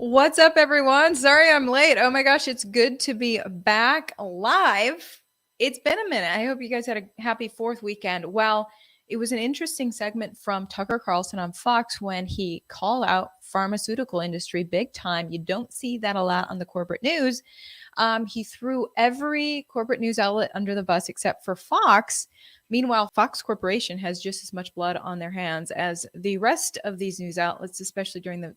What's up, everyone? Sorry I'm late. Oh my gosh, it's good to be back live. It's been a minute. I hope you guys had a happy 4th weekend. Well, it was an interesting segment from Tucker Carlson on Fox when he called out pharmaceutical industry big time. You don't see that a lot on the corporate news. He threw every corporate news outlet under the bus except for Fox. Meanwhile, Fox Corporation has just as much blood on their hands as the rest of these news outlets, especially during the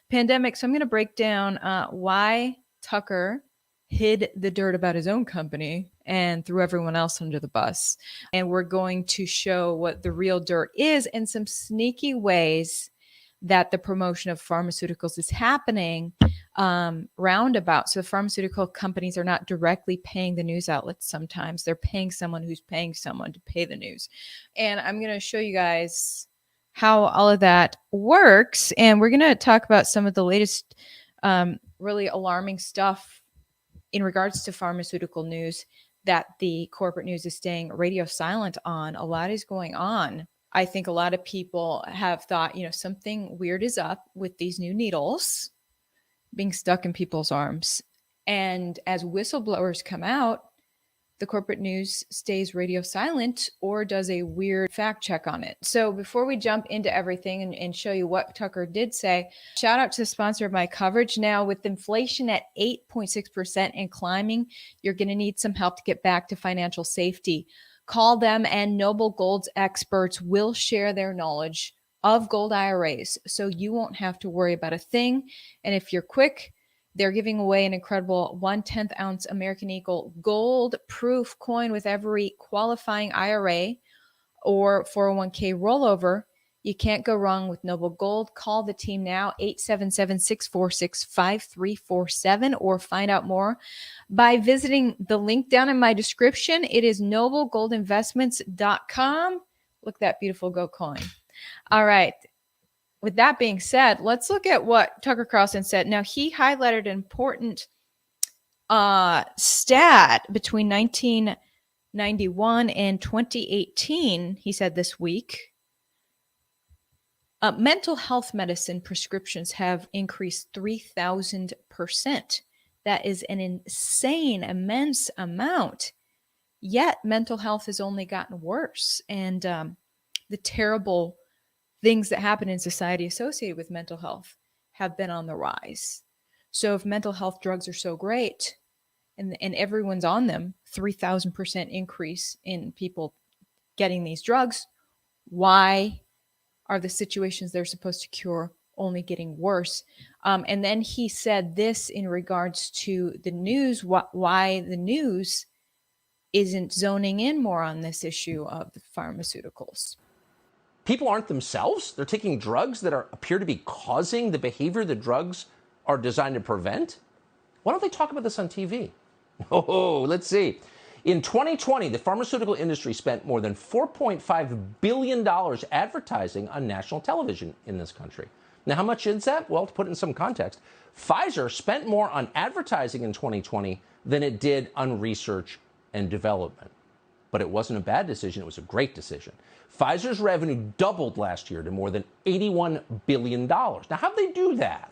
pandemic. So I'm going to break down why Tucker hid the dirt about his own company and threw everyone else under the bus. And we're going to show what the real dirt is and some sneaky ways that the promotion of pharmaceuticals is happening roundabout. So the pharmaceutical companies are not directly paying the news outlets. Sometimes they're paying someone who's paying someone to pay the news. And I'm going to show you guys how all of that works. And we're going to talk about some of the latest really alarming stuff in regards to pharmaceutical news that the corporate news is staying radio silent on. A lot is going on. I think a lot of people have thought, something weird is up with these new needles being stuck in people's arms. And as whistleblowers come out, the corporate news stays radio silent or does a weird fact check on it. So before we jump into everything and show you what Tucker did say, shout out to the sponsor of my coverage. Now, with inflation at 8.6% and climbing, you're going to need some help to get back to financial safety. Call them, and Noble Gold's experts will share their knowledge of gold IRAs, so you won't have to worry about a thing. And if you're quick, they're giving away an incredible 1/10 ounce American Eagle gold proof coin with every qualifying IRA or 401k rollover. You can't go wrong with Noble Gold. Call the team now, 877-646-5347, or find out more by visiting the link down in my description. It is noblegoldinvestments.com. Look at that beautiful gold coin. All right. With that being said, let's look at what Tucker Carlson said. Now, he highlighted an important stat between 1991 and 2018. He said this week, mental health medicine prescriptions have increased 3,000%. That is an insane, immense amount. Yet mental health has only gotten worse. And the terrible things that happen in society associated with mental health have been on the rise. So if mental health drugs are so great and everyone's on them, 3,000% increase in people getting these drugs, why are the situations they're supposed to cure only getting worse? And then he said this in regards to the news, why the news isn't zoning in more on this issue of the pharmaceuticals. People aren't themselves. They're taking drugs that appear to be causing the behavior the drugs are designed to prevent. Why don't they talk about this on TV? Oh, let's see. In 2020, the pharmaceutical industry spent more than $4.5 billion advertising on national television in this country. Now, how much is that? Well, to put it in some context, Pfizer spent more on advertising in 2020 than it did on research and development. But it wasn't a bad decision. It was a great decision. Pfizer's revenue doubled last year to more than $81 billion. Now, how'd they do that?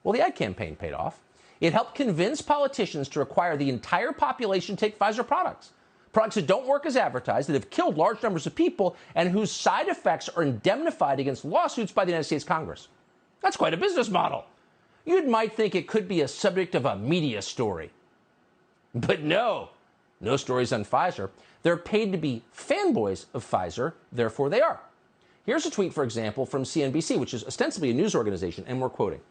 Well, the ad campaign paid off. It helped convince politicians to require the entire population take Pfizer products. Products that don't work as advertised, that have killed large numbers of people, and whose side effects are indemnified against lawsuits by the United States Congress. That's quite a business model. You might think it could be a subject of a media story. But no stories on Pfizer. They're paid to be fanboys of Pfizer, therefore they are. Here's a tweet, for example, from CNBC, which is ostensibly a news organization, and we're quoting.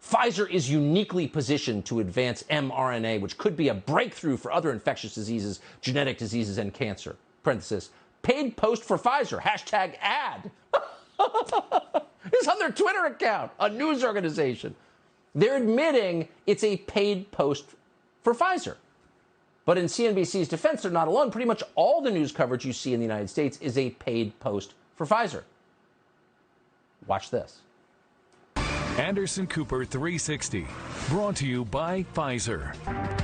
Pfizer is uniquely positioned to advance mRNA, which could be a breakthrough for other infectious diseases, genetic diseases, and cancer. Parenthesis, paid post for Pfizer, hashtag ad. It's on their Twitter account, a news organization. They're admitting it's a paid post for Pfizer. But in CNBC's defense, they're not alone. Pretty much all the news coverage you see in the United States is a paid post for Pfizer. Watch this. Anderson Cooper 360, brought to you by Pfizer.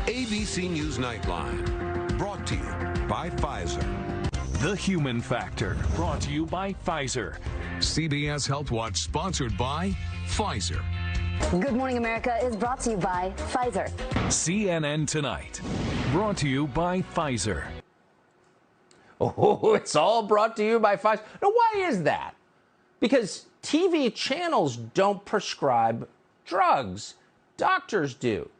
ABC News Nightline, brought to you by Pfizer. The Human Factor, brought to you by Pfizer. CBS Health Watch, sponsored by Pfizer. Good Morning America is brought to you by Pfizer. CNN Tonight, brought to you by Pfizer. Oh, it's all brought to you by Pfizer. Now, why is that? Because TV channels don't prescribe drugs. Doctors do.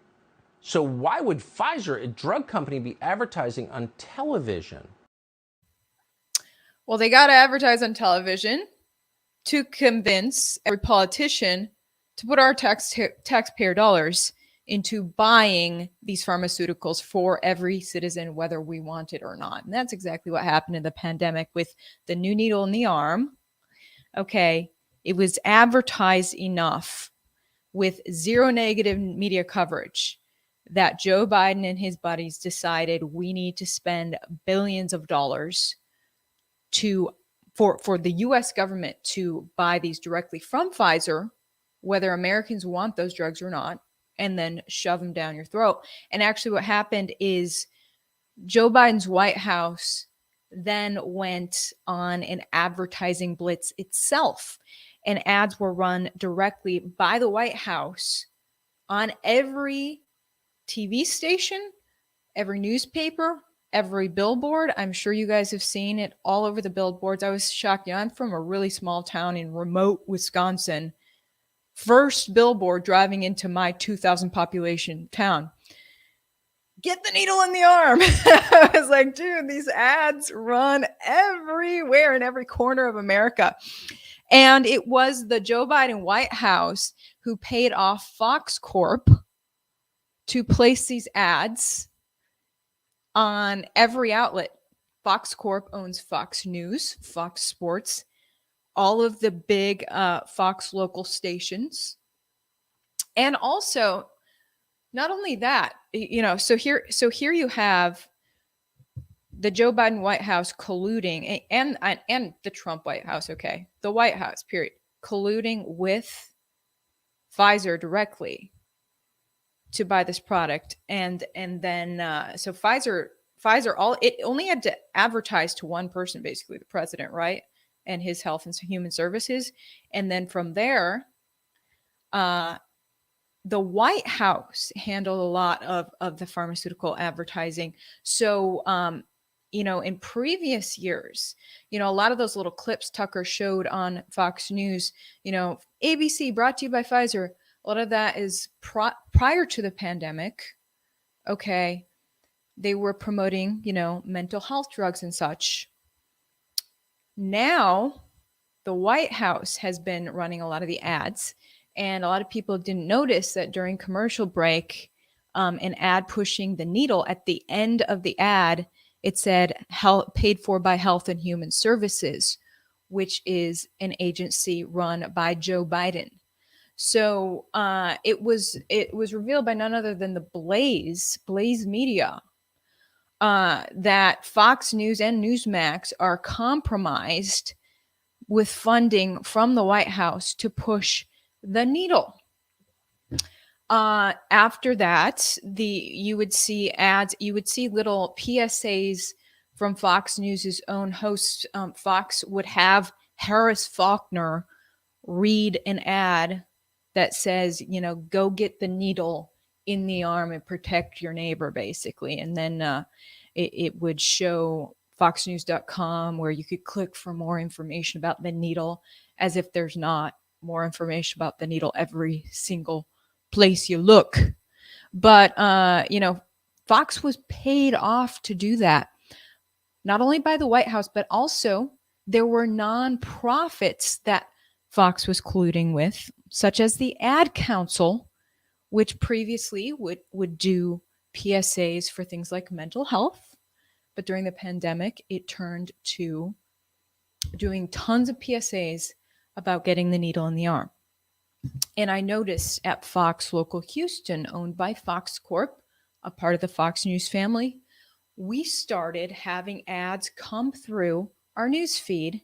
So why would Pfizer, a drug company, be advertising on television? Well, they got to advertise on television to convince every politician to put our taxpayer dollars into buying these pharmaceuticals for every citizen, whether we want it or not. And that's exactly what happened in the pandemic with the new needle in the arm. Okay, it was advertised enough with zero negative media coverage that Joe Biden and his buddies decided we need to spend billions of dollars for the US government to buy these directly from Pfizer, whether Americans want those drugs or not, and then shove them down your throat. And actually what happened is Joe Biden's White House then went on an advertising blitz itself, and ads were run directly by the White House on every TV station, every newspaper, every billboard. I'm sure you guys have seen it all over the billboards. I was shocked. I'm from a really small town in remote Wisconsin. First billboard driving into my 2,000 population town. Get the needle in the arm. I was like, dude, these ads run everywhere in every corner of America. And it was the Joe Biden White House who paid off Fox Corp to place these ads on every outlet. Fox Corp owns Fox News, Fox Sports, all of the big Fox local stations. And also, not only that, so here you have the Joe Biden White House colluding and the Trump White House, okay, the White House, period, colluding with Pfizer directly to buy this product. And then so Pfizer it only had to advertise to one person, basically the president, right? And his Health and Human Services. And then from there, the White House handled a lot of the pharmaceutical advertising. So, in previous years, a lot of those little clips Tucker showed on Fox News, ABC brought to you by Pfizer. A lot of that is prior to the pandemic. Okay. They were promoting, mental health drugs and such. Now, the White House has been running a lot of the ads, and a lot of people didn't notice that during commercial break, an ad pushing the needle at the end of the ad, it said paid for by Health and Human Services, which is an agency run by Joe Biden. So it was revealed by none other than the Blaze Media that Fox News and Newsmax are compromised with funding from the White House to push the needle. After that, you would see ads, you would see little PSAs from Fox News's own host. Fox would have Harris Faulkner read an ad that says, go get the needle in the arm and protect your neighbor, basically. And then it would show foxnews.com where you could click for more information about the needle, as if there's not more information about the needle every single place you look. But, Fox was paid off to do that, not only by the White House, but also there were nonprofits that Fox was colluding with, such as the Ad Council, which previously would do PSAs for things like mental health. But during the pandemic, it turned to doing tons of PSAs about getting the needle in the arm. And I noticed at Fox Local Houston, owned by Fox Corp, a part of the Fox News family, we started having ads come through our news feed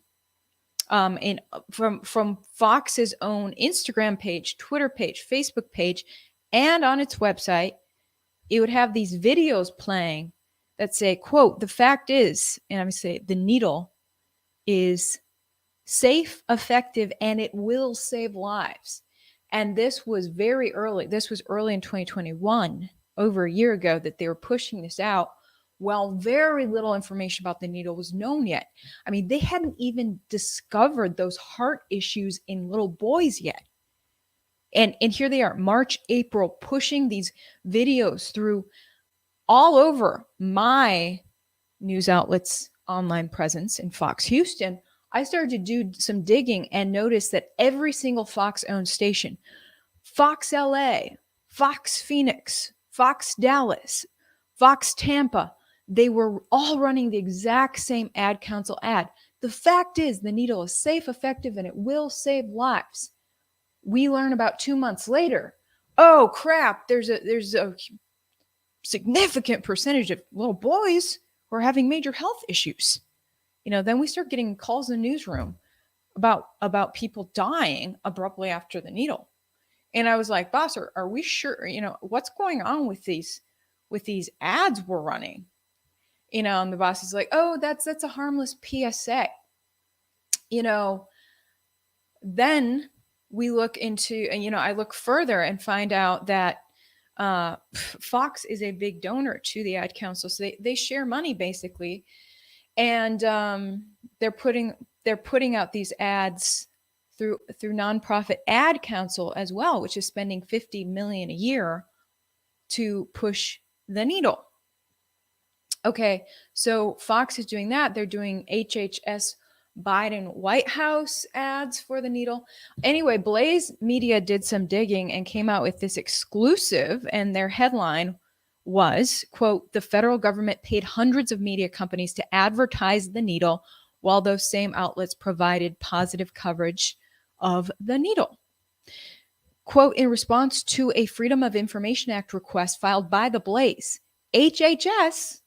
from Fox's own Instagram page, Twitter page, Facebook page, and on its website. It would have these videos playing that say, quote, the fact is, and I'm going to say the needle is safe, effective, and it will save lives. And this was very early. This was early in 2021, over a year ago, that they were pushing this out. Well, very little information about the needle was known yet. I mean, they hadn't even discovered those heart issues in little boys yet. And here they are, March, April, pushing these videos through all over my news outlets' online presence in Fox Houston. I started to do some digging and noticed that every single Fox-owned station, Fox LA, Fox Phoenix, Fox Dallas, Fox Tampa, they were all running the exact same ad council ad. The fact is, the needle is safe, effective, and it will save lives. We learn about 2 months later, oh crap, there's a significant percentage of little boys who are having major health issues. Then we start getting calls in the newsroom about people dying abruptly after the needle. And I was like, boss, are we sure, what's going on with these ads we're running? And the boss is like, oh, that's a harmless PSA. Then we look into, and I look further and find out that Fox is a big donor to the ad council. So they share money basically. And they're putting out these ads through nonprofit ad council as well, which is spending $50 million a year to push the needle. Okay, so Fox is doing that. They're doing HHS Biden White House ads for the needle. Anyway, Blaze Media did some digging and came out with this exclusive, and their headline was, quote, the federal government paid hundreds of media companies to advertise the needle while those same outlets provided positive coverage of the needle. Quote, in response to a Freedom of Information Act request filed by the Blaze, HHS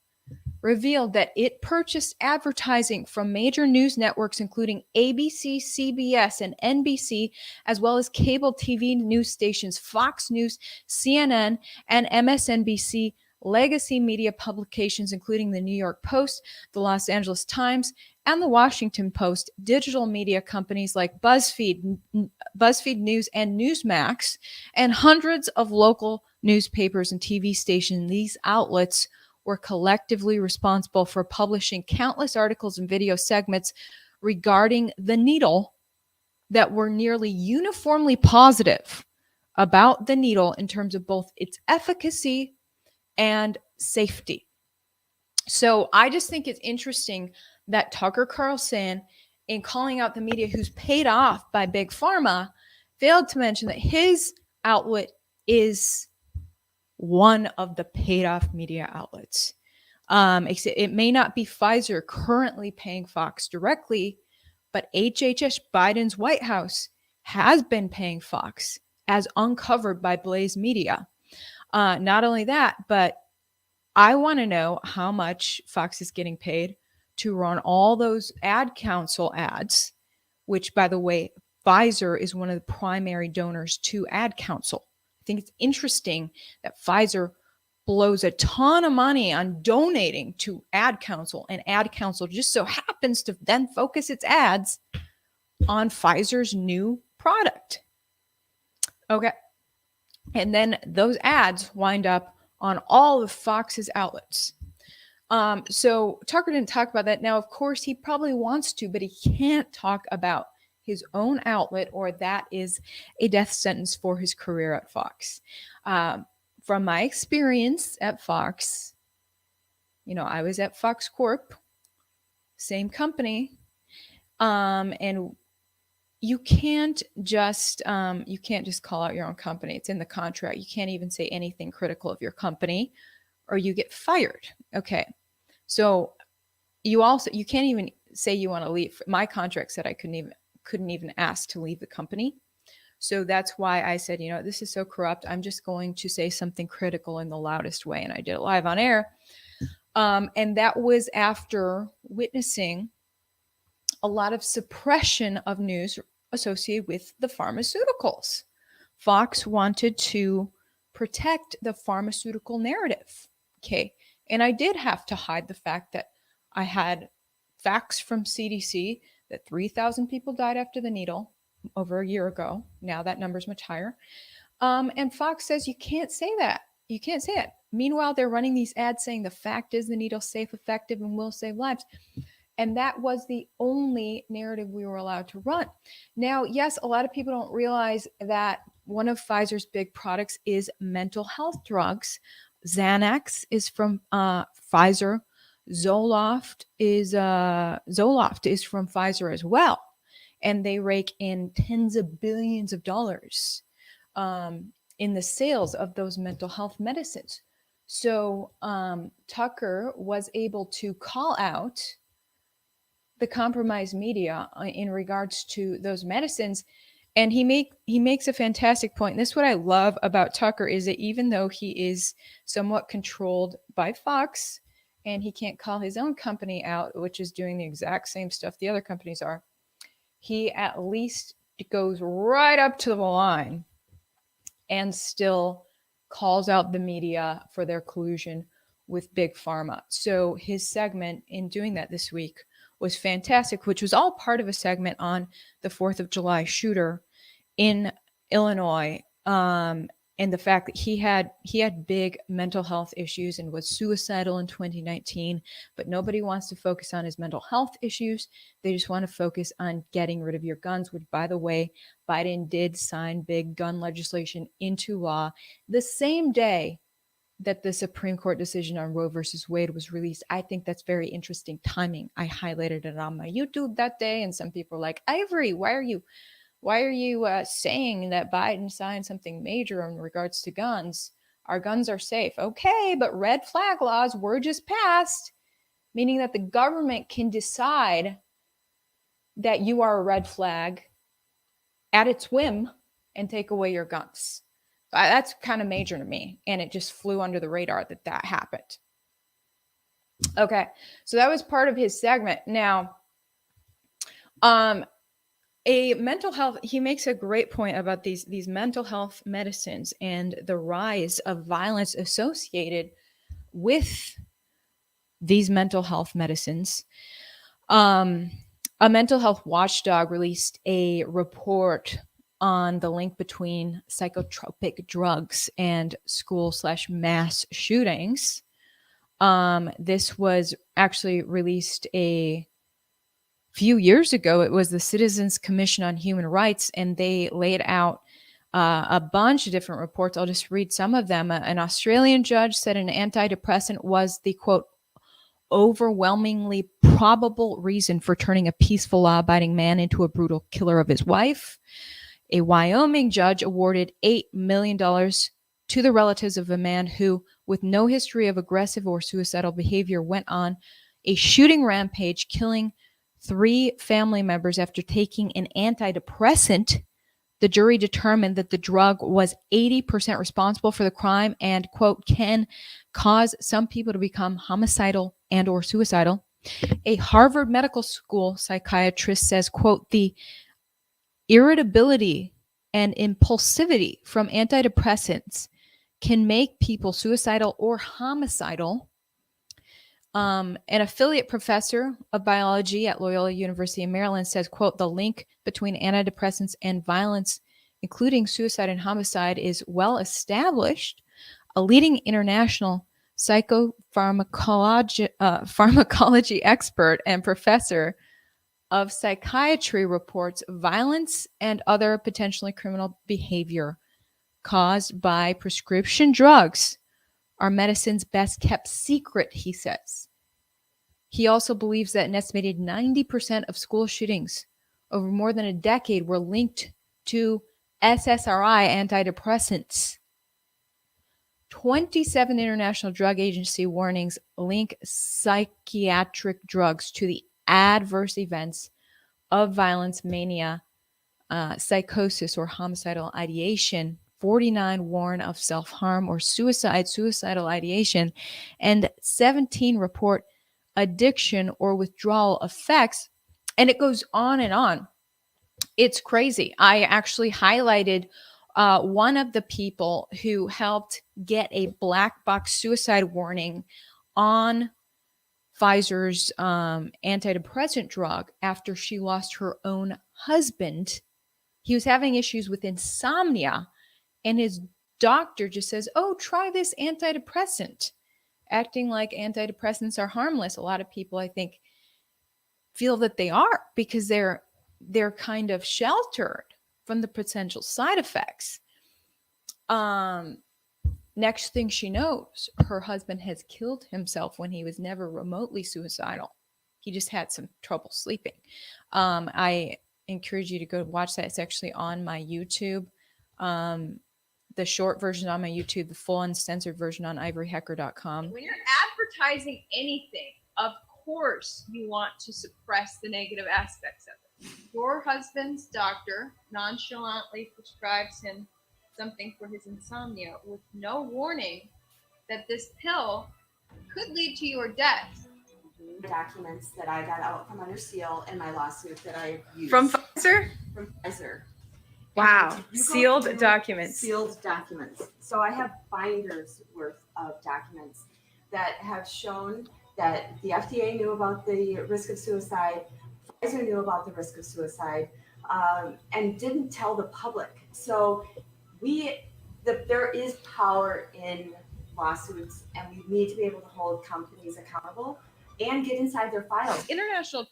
revealed that it purchased advertising from major news networks, including ABC, CBS, and NBC, as well as cable TV news stations, Fox News, CNN, and MSNBC, legacy media publications, including the New York Post, the Los Angeles Times, and the Washington Post, digital media companies like BuzzFeed News, and Newsmax, and hundreds of local newspapers and TV stations. These outlets were collectively responsible for publishing countless articles and video segments regarding the needle that were nearly uniformly positive about the needle in terms of both its efficacy and safety. So I just think it's interesting that Tucker Carlson, in calling out the media who's paid off by Big Pharma, failed to mention that his outlet is one of the paid off media outlets. It may not be Pfizer currently paying Fox directly, but HHS Biden's White House has been paying Fox, as uncovered by Blaze Media. Not only that, but I want to know how much Fox is getting paid to run all those ad council ads, which, by the way, Pfizer is one of the primary donors to ad council. I think it's interesting that Pfizer blows a ton of money on donating to ad council, and ad council just so happens to then focus its ads on Pfizer's new product. Okay. And then those ads wind up on all of Fox's outlets. So Tucker didn't talk about that. Now, of course, he probably wants to, but he can't talk about his own outlet, or that is a death sentence for his career at Fox. From my experience at Fox, I was at Fox Corp, same company, and you can't just call out your own company. It's in the contract. You can't even say anything critical of your company, or you get fired. Okay, so you can't even say you want to leave. My contract said I couldn't even ask to leave the company. So that's why I said, this is so corrupt. I'm just going to say something critical in the loudest way. And I did it live on air. And that was after witnessing a lot of suppression of news associated with the pharmaceuticals. Fox wanted to protect the pharmaceutical narrative. Okay. And I did have to hide the fact that I had facts from CDC that 3,000 people died after the needle, over a year ago. Now that number's much higher. And Fox says you can't say that. You can't say it. Meanwhile, they're running these ads saying the fact is the needle's safe, effective, and will save lives. And that was the only narrative we were allowed to run. Now, yes, a lot of people don't realize that one of Pfizer's big products is mental health drugs. Xanax is from Pfizer. Zoloft is from Pfizer as well. And they rake in tens of billions of dollars in the sales of those mental health medicines. So Tucker was able to call out the compromised media in regards to those medicines. And he makes a fantastic point. And this is what I love about Tucker is that even though he is somewhat controlled by Fox and he can't call his own company out, which is doing the exact same stuff the other companies are, he at least goes right up to the line and still calls out the media for their collusion with big pharma. So his segment in doing that this week was fantastic, which was all part of a segment on the 4th of July shooter in Illinois, and the fact that he had big mental health issues and was suicidal in 2019, but nobody wants to focus on his mental health issues. They just want to focus on getting rid of your guns, which, by the way, Biden did sign big gun legislation into law the same day that the Supreme Court decision on Roe versus Wade was released. I think that's very interesting timing. I highlighted it on my YouTube that day, and some people are like, Ivory, why are you saying that Biden signed something major in regards to guns? Our guns are safe. Okay, but red flag laws were just passed, meaning that the government can decide that you are a red flag at its whim and take away your guns. That's kind of major to me, and it just flew under the radar that happened. Okay, so that was part of his segment. Now, a mental health, he makes a great point about these mental health medicines and the rise of violence associated with these mental health medicines. A mental health watchdog released a report on the link between psychotropic drugs and school/mass shootings. This was actually released a few years ago. It was the Citizens Commission on Human Rights, and they laid out a bunch of different reports. I'll just read some of them. An Australian judge said an antidepressant was the, quote, overwhelmingly probable reason for turning a peaceful, law-abiding man into a brutal killer of his wife. A Wyoming judge awarded $8 million to the relatives of a man who, with no history of aggressive or suicidal behavior, went on a shooting rampage, killing 3 family members after taking an antidepressant. The jury determined that the drug was 80% responsible for the crime and, quote, can cause some people to become homicidal and or suicidal. A Harvard Medical School psychiatrist says, quote, the irritability and impulsivity from antidepressants can make people suicidal or homicidal. An affiliate professor of biology at Loyola University in Maryland says, quote, the link between antidepressants and violence, including suicide and homicide, is well established. A leading international pharmacology expert and professor of psychiatry reports violence and other potentially criminal behavior caused by prescription drugs are medicine's best kept secret, he says. He also believes that an estimated 90% of school shootings over more than a decade were linked to SSRI antidepressants. 27 International Drug Agency warnings link psychiatric drugs to the adverse events of violence, mania, psychosis, or homicidal ideation. 49 warn of self-harm or suicidal ideation, and 17 report addiction or withdrawal effects. And it goes on and on. It's crazy. I actually highlighted one of the people who helped get a black box suicide warning on Pfizer's antidepressant drug after she lost her own husband He was having issues with insomnia, and his doctor just says, "Oh, try this antidepressant," acting like antidepressants are harmless. A lot of people, I think, feel that they are because they're kind of sheltered from the potential side effects. Next thing she knows, her husband has killed himself when he was never remotely suicidal. He just had some trouble sleeping. I encourage you to go watch that. It's actually on my YouTube. The short version on my YouTube, the full uncensored version on ivoryhecker.com. When you're advertising anything, of course you want to suppress the negative aspects of it. Your husband's doctor nonchalantly prescribes him something for his insomnia with no warning that this pill could lead to your death. Documents that I got out from under seal in my lawsuit that I used. From Pfizer? From Pfizer. Wow. Sealed documents. Sealed documents. So I have binders worth of documents that have shown that the FDA knew about the risk of suicide, Pfizer knew about the risk of suicide, and didn't tell the public. So there is power in lawsuits, and we need to be able to hold companies accountable and get inside their files. International.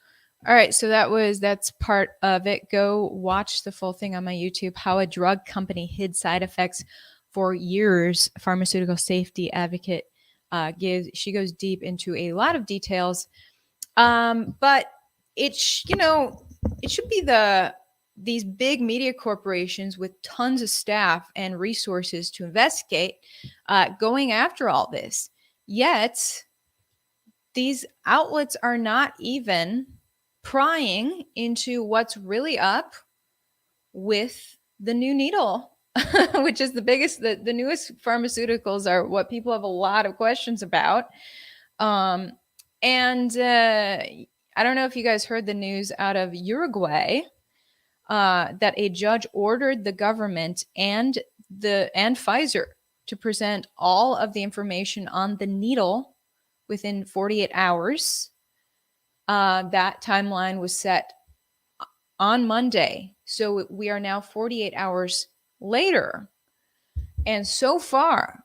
All right, so that's part of it. Go watch the full thing on my YouTube. How a drug company hid side effects for years. Pharmaceutical safety advocate she goes deep into a lot of details. But it should be these big media corporations with tons of staff and resources to investigate going after all this. Yet these outlets are not even prying into what's really up with the new needle, which is the newest pharmaceuticals are what people have a lot of questions about. I don't know if you guys heard the news out of Uruguay that a judge ordered the government and Pfizer to present all of the information on the needle within 48 hours. That timeline was set on Monday. So we are now 48 hours later. And so far,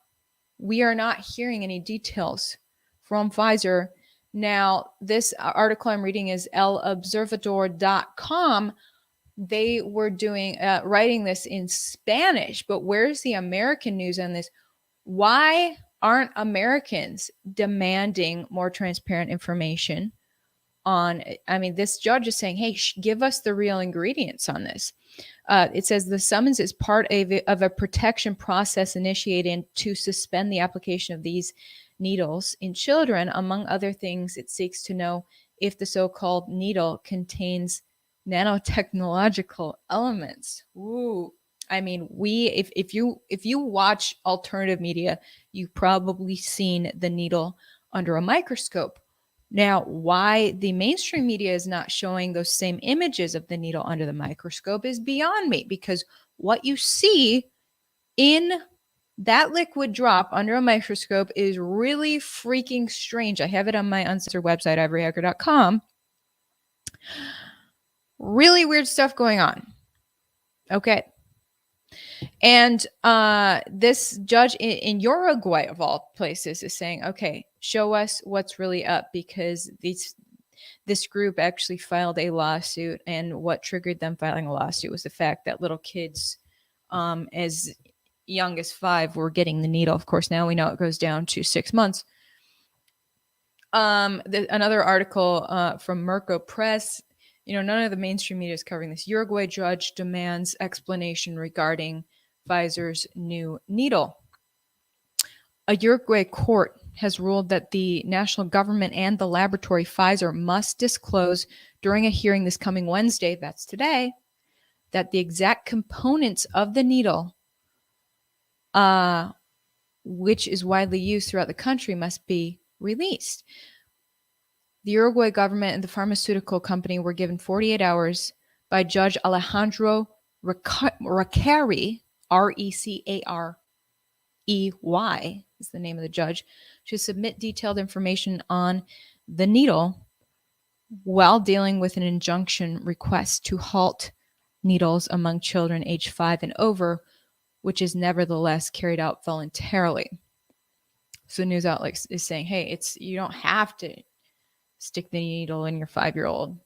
we are not hearing any details from Pfizer. Now, this article I'm reading is elobservador.com. They were writing this in Spanish, but where's the American news on this? Why aren't Americans demanding more transparent information this judge is saying, hey, give us the real ingredients on this. It says the summons is part of a protection process initiated to suspend the application of these needles in children. Among other things, it seeks to know if the so-called needle contains nanotechnological elements. Ooh. If you watch alternative media, you've probably seen the needle under a microscope. Now, why the mainstream media is not showing those same images of the needle under the microscope is beyond me, because what you see in that liquid drop under a microscope is really freaking strange. I have it on my uncensored website, ivoryhecker.com. Really weird stuff going on. Okay. And this judge in Uruguay, of all places, is saying, okay, show us what's really up, because this group actually filed a lawsuit, and what triggered them filing a lawsuit was the fact that little kids as young as 5 were getting the needle. Of course, now we know it goes down to 6 months. Another article from Merco Press, none of the mainstream media is covering this. Uruguay judge demands explanation regarding Pfizer's new needle. A Uruguay court has ruled that the national government and the laboratory Pfizer must disclose during a hearing this coming Wednesday, that's today, that the exact components of the needle, which is widely used throughout the country, must be released. The Uruguay government and the pharmaceutical company were given 48 hours by Judge Alejandro Recarey, Recarey is the name of the judge, to submit detailed information on the needle while dealing with an injunction request to halt needles among children aged 5 and over, which is nevertheless carried out voluntarily. So news outlet is saying, hey, you don't have to stick the needle in your 5-year-old,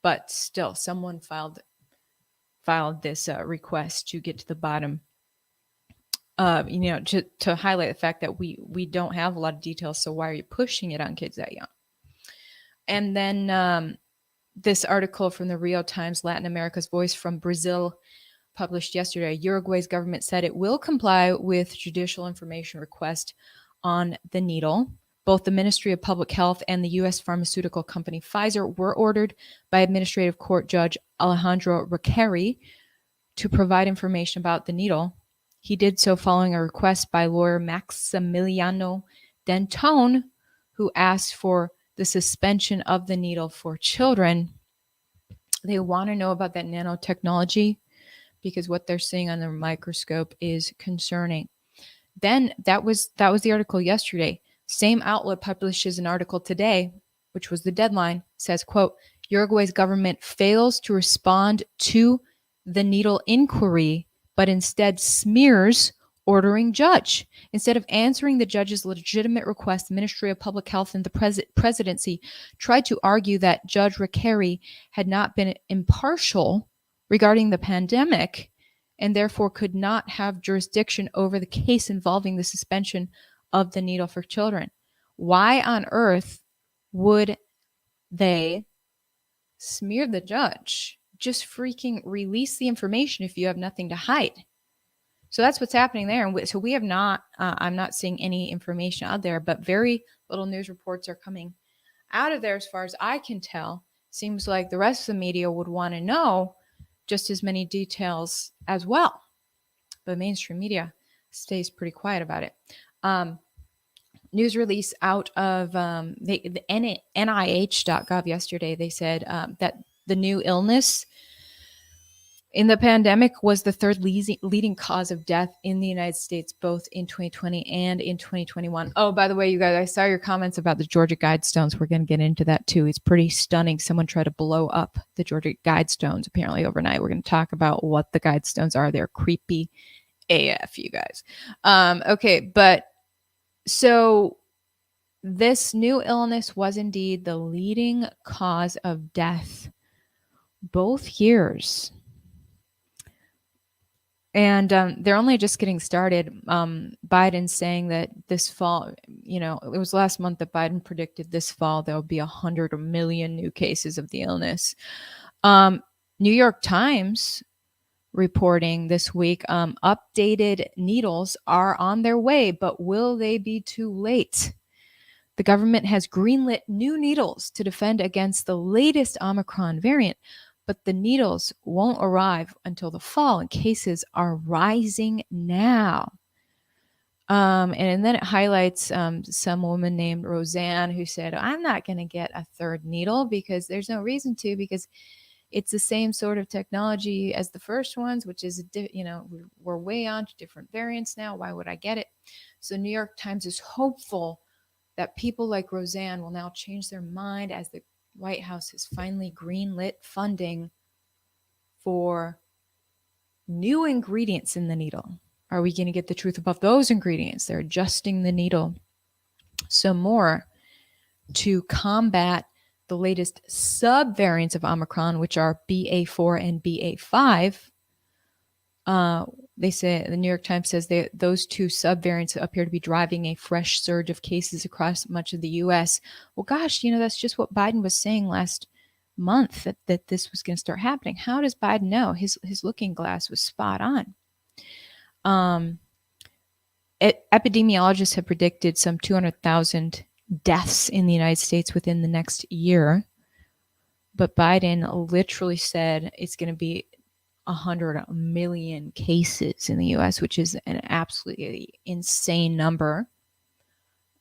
but still, someone filed this request to get to the bottom. To highlight the fact that we don't have a lot of details. So why are you pushing it on kids that young? And then this article from the Rio Times, Latin America's Voice from Brazil, published yesterday. Uruguay's government said it will comply with judicial information request on the needle. Both the Ministry of Public Health and the U.S. pharmaceutical company Pfizer were ordered by Administrative Court Judge Alejandro Requeri to provide information about the needle. He did so following a request by lawyer Maximiliano Dentone, who asked for the suspension of the needle for children. They want to know about that nanotechnology because what they're seeing on the microscope is concerning. Then that was the article yesterday. Same outlet publishes an article today, which was the deadline, says, quote, Uruguay's government fails to respond to the needle inquiry, but instead smears ordering judge. Instead of answering the judge's legitimate request, the Ministry of Public Health and the presidency tried to argue that Judge Requeri had not been impartial regarding the pandemic and therefore could not have jurisdiction over the case involving the suspension of the needle for children. Why on earth would they smear the judge? Just freaking release the information if you have nothing to hide. So that's what's happening there. And so we have not, I'm not seeing any information out there, but very little news reports are coming out of there as far as I can tell. Seems like the rest of the media would want to know just as many details as well. But mainstream media stays pretty quiet about it. News release out of the NIH.gov yesterday, they said that the new illness in the pandemic was the third leading cause of death in the United States, both in 2020 and in 2021. Oh, by the way, you guys, I saw your comments about the Georgia Guidestones. We're going to get into that too. It's pretty stunning. Someone tried to blow up the Georgia Guidestones apparently overnight. We're going to talk about what the Guidestones are. They're creepy AF, you guys. Okay, but so this new illness was indeed the leading cause of death both years. And they're only just getting started. Biden saying that this fall, it was last month that Biden predicted this fall there will be 100 million new cases of the illness. New York Times reporting this week, updated needles are on their way, but will they be too late? The government has greenlit new needles to defend against the latest Omicron variant, but the needles won't arrive until the fall, and cases are rising now. And then it highlights some woman named Roseanne who said, I'm not going to get a third needle because there's no reason to, because it's the same sort of technology as the first ones, which is, we're way on to different variants now. Why would I get it? So New York Times is hopeful that people like Roseanne will now change their mind as the White House has finally greenlit funding for new ingredients in the needle. Are we going to get the truth about those ingredients? They're adjusting the needle some more to combat the latest subvariants of Omicron, which are BA4 and BA5. They say, the New York Times says those two subvariants appear to be driving a fresh surge of cases across much of the U.S. Well, gosh, that's just what Biden was saying last month, that this was going to start happening. How does Biden know? His looking glass was spot on. Epidemiologists have predicted some 200,000 deaths in the United States within the next year. But Biden literally said it's going to be 100 million cases in the U.S., which is an absolutely insane number.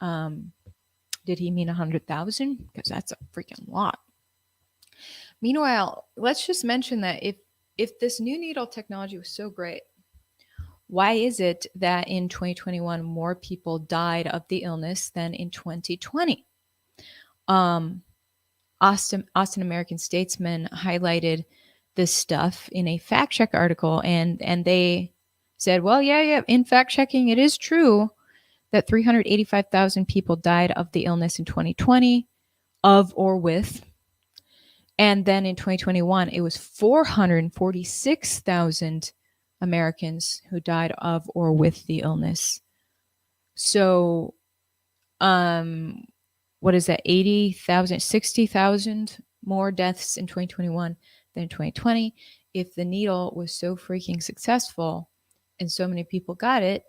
Did he mean 100,000? Because that's a freaking lot. Meanwhile, let's just mention that if this new needle technology was so great, why is it that in 2021 more people died of the illness than in 2020? Austin American Statesman highlighted this stuff in a fact check article, and they said, well, yeah, in fact checking, it is true that 385,000 people died of the illness in 2020, of or with. And then in 2021, it was 446,000 Americans who died of or with the illness. So, what is that? 80,000, 60,000 more deaths in 2021 than in 2020. If the needle was so freaking successful and so many people got it,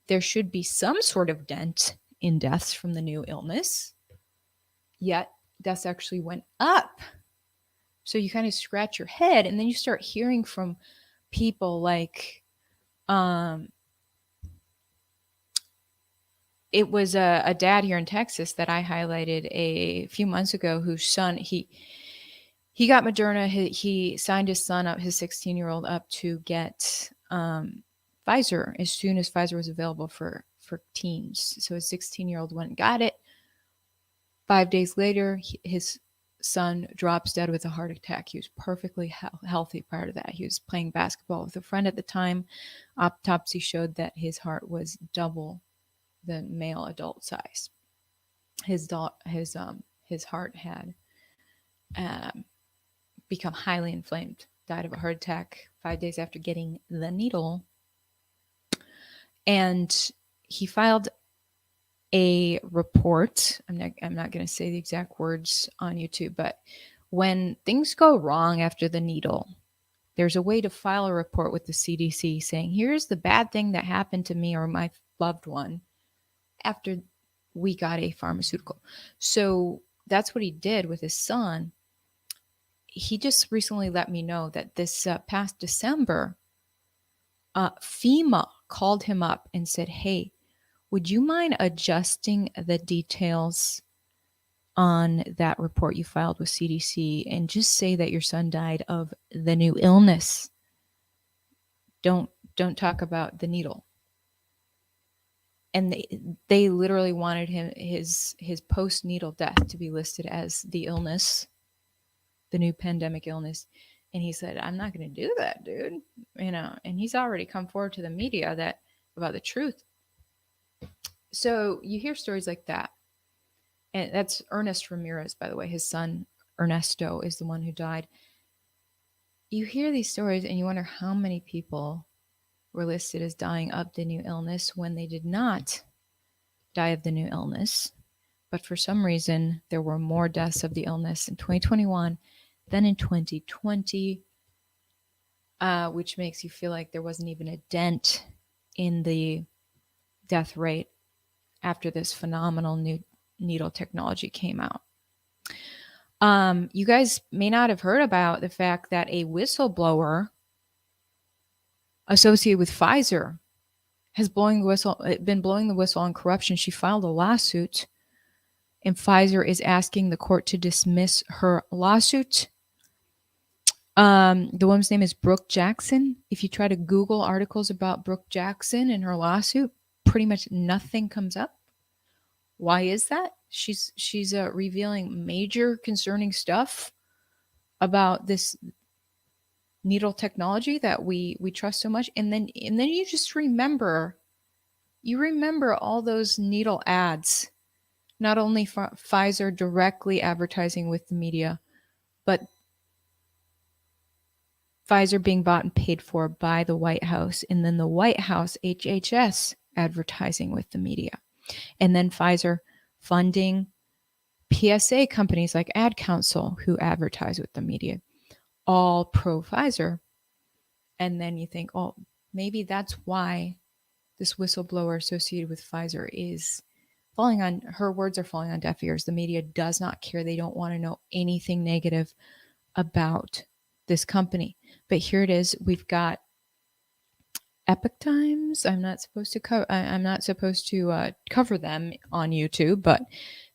there should be some sort of dent in deaths from the new illness. Yet deaths actually went up. So you kind of scratch your head, and then you start hearing from people like, it was a dad here in Texas that I highlighted a few months ago, whose son, he got Moderna. He signed his son up, his 16-year-old, up to get Pfizer as soon as Pfizer was available for teens. So his 16-year-old went and got it. 5 days later, his son drops dead with a heart attack. He was perfectly healthy prior to that. He was playing basketball with a friend at the time. Autopsy showed that his heart was double the male adult size. His heart had become highly inflamed. Died of a heart attack 5 days after getting the needle. And he filed a report. I'm not going to say the exact words on YouTube, but when things go wrong after the needle, there's a way to file a report with the CDC saying, here's the bad thing that happened to me or my loved one after we got a pharmaceutical. So that's what he did with his son. He just recently let me know that this past December, FEMA called him up and said, hey, would you mind adjusting the details on that report you filed with CDC and just say that your son died of the new illness? Don't talk about the needle. And they literally wanted his post-needle death to be listed as the illness, the new pandemic illness. And he said, I'm not going to do that, dude. And he's already come forward to the media about the truth. So you hear stories like that. And that's Ernest Ramirez, by the way. His son, Ernesto, is the one who died. You hear these stories and you wonder how many people were listed as dying of the new illness when they did not die of the new illness. But for some reason, there were more deaths of the illness in 2021 than in 2020, which makes you feel like there wasn't even a dent in the death rate after this phenomenal new needle technology came out. You guys may not have heard about the fact that a whistleblower associated with Pfizer has been blowing the whistle on corruption. She filed a lawsuit, and Pfizer is asking the court to dismiss her lawsuit. The woman's name is Brooke Jackson. If you try to Google articles about Brooke Jackson and her lawsuit, pretty much nothing comes up. Why is that? She's revealing major concerning stuff about this needle technology that we trust so much, and then you just remember all those needle ads, not only for Pfizer directly advertising with the media, but Pfizer being bought and paid for by the White House, and then the White House HHS advertising with the media, and then Pfizer funding PSA companies like Ad Council who advertise with the media, all pro Pfizer. And then you think, oh, maybe that's why this whistleblower associated with Pfizer is her words are falling on deaf ears. The media does not care. They don't want to know anything negative about this company. But here it is. We've got Epic Times. I'm not supposed to cover them on YouTube, but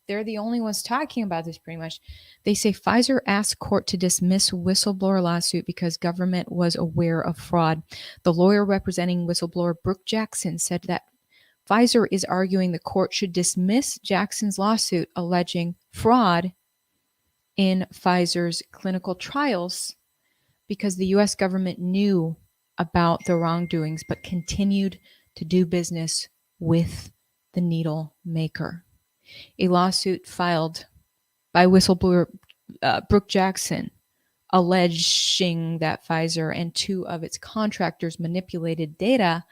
they're the only ones talking about this pretty much. They say Pfizer asked court to dismiss whistleblower lawsuit because government was aware of fraud. The lawyer representing whistleblower Brooke Jackson said that Pfizer is arguing the court should dismiss Jackson's lawsuit alleging fraud in Pfizer's clinical trials because the US government knew about the wrongdoings but continued to do business with the needle maker. A lawsuit filed by whistleblower Brooke Jackson alleging that Pfizer and two of its contractors manipulated data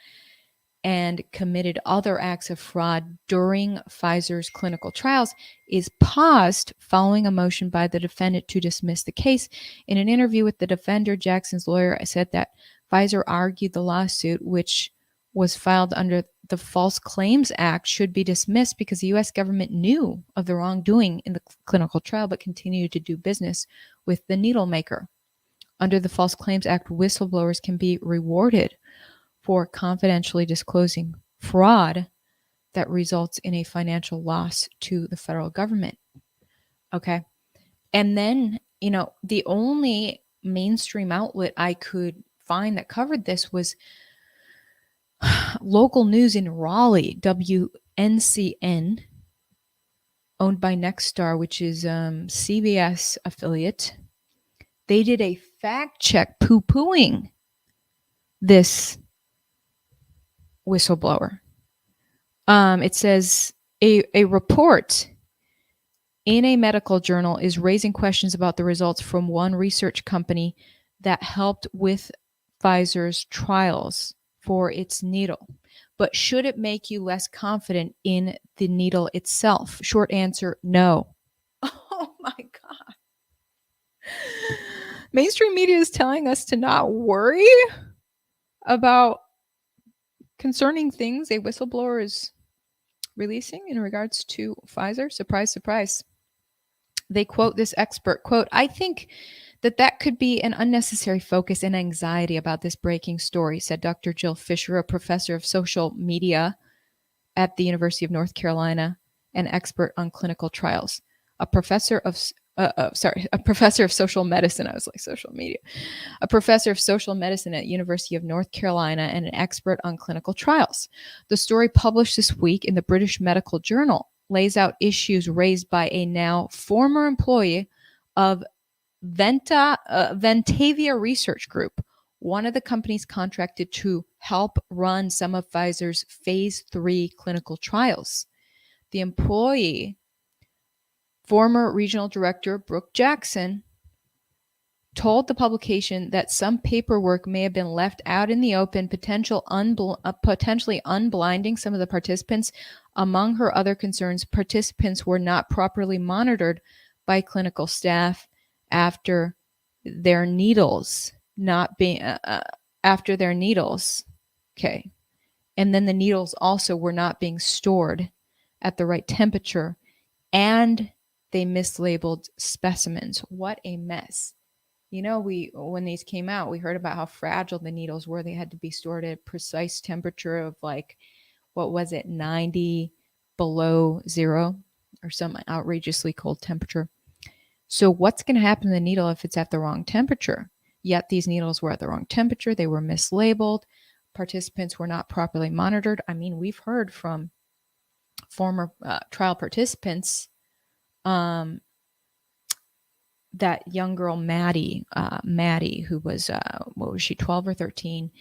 and committed other acts of fraud during Pfizer's clinical trials is paused following a motion by the defendant to dismiss the case. In an interview with the defender, Jackson's lawyer said that Pfizer argued the lawsuit, which was filed under the False Claims Act, should be dismissed because the U.S. government knew of the wrongdoing in the clinical trial but continued to do business with the needle maker. Under the False Claims Act, whistleblowers can be rewarded for confidentially disclosing fraud that results in a financial loss to the federal government. Okay. And then, the only mainstream outlet I could find that covered this was local news in Raleigh, WNCN, owned by Nexstar, which is CBS affiliate. They did a fact check poo-pooing this whistleblower. It says a report in a medical journal is raising questions about the results from one research company that helped with Pfizer's trials for its needle. But should it make you less confident in the needle itself? Short answer, no. Oh my God. Mainstream media is telling us to not worry about concerning things a whistleblower is releasing in regards to Pfizer. Surprise, surprise. They quote this expert, quote, "I think that could be an unnecessary focus and anxiety about this breaking story," said Dr. Jill Fisher, a professor of social media at the University of North Carolina, an expert on clinical trials. A professor of social medicine. I was like, social media. A professor of social medicine at University of North Carolina and an expert on clinical trials. The story published this week in the British Medical Journal lays out issues raised by a now former employee of Ventavia Research Group, one of the companies contracted to help run some of Pfizer's phase 3 clinical trials. The employee, former regional director Brooke Jackson, told the publication that some paperwork may have been left out in the open, potentially unblinding some of the participants. Among her other concerns, participants were not properly monitored by clinical staff after their needles Okay. And then the needles also were not being stored at the right temperature, and they mislabeled specimens. What a mess. When these came out, we heard about how fragile the needles were. They had to be stored at a precise temperature of 90 below zero, or some outrageously cold temperature. So what's going to happen to the needle if it's at the wrong temperature? Yet these needles were at the wrong temperature. They were mislabeled. Participants were not properly monitored. I mean, we've heard from former trial participants, that young girl, Maddie, who was, 12 or 13,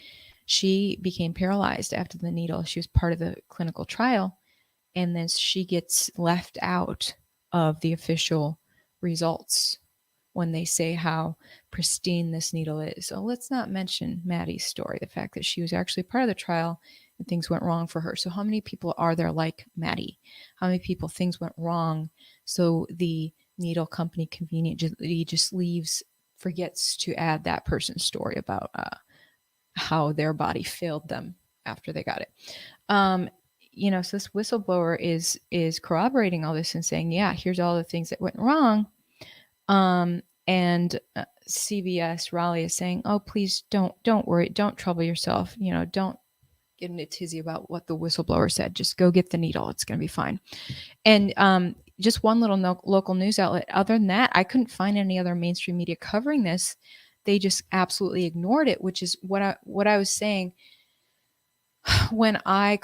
she became paralyzed after the needle. She was part of the clinical trial, and then she gets left out of the official results when they say how pristine this needle is. So let's not mention Maddie's story, the fact that she was actually part of the trial and things went wrong for her. So how many people are there like Maddie? How many people things went wrong? So the needle company conveniently just forgets to add that person's story about how their body failed them after they got it. So this whistleblower is corroborating all this and saying, yeah, here's all the things that went wrong. And CBS Raleigh is saying, oh, please don't worry. Don't trouble yourself. Don't get in a tizzy about what the whistleblower said. Just go get the needle. It's going to be fine. And just one little local news outlet. Other than that, I couldn't find any other mainstream media covering this. They just absolutely ignored it, which is what I was saying when I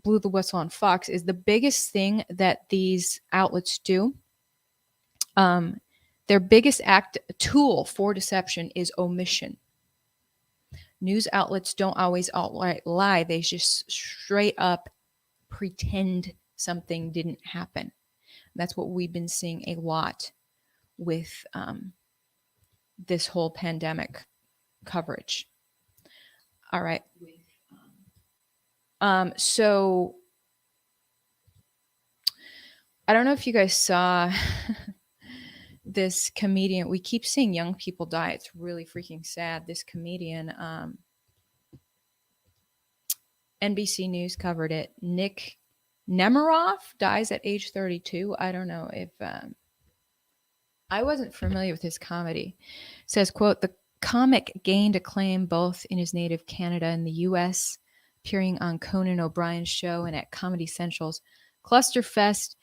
blew the whistle on Fox. Is the biggest thing that these outlets do. Their biggest tool for deception is omission. News outlets don't always outright lie. They just straight up pretend something didn't happen. That's what we've been seeing a lot with this whole pandemic coverage. All right. So I don't know if you guys saw this comedian. We keep seeing young people die. It's really freaking sad. This comedian, NBC News covered it. Nick Nemiroff dies at age 32. I don't know if I wasn't familiar with his comedy. It says, quote, the comic gained acclaim both in his native Canada and the U.S., appearing on Conan O'Brien's show and at Comedy Central's Clusterfest.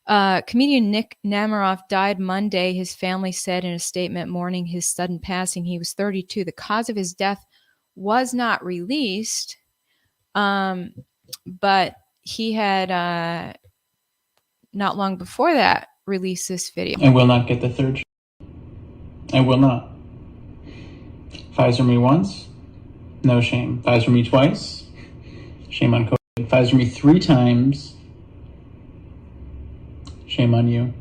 Comedian Nick Nemiroff died Monday. His family said in a statement mourning his sudden passing. He was 32. The cause of his death was not released, but he had not long before that released this video. I will not get the third shot. I will not. Pfizer me once, no shame. Pfizer me twice, shame on COVID. Pfizer me 3 times, shame on you.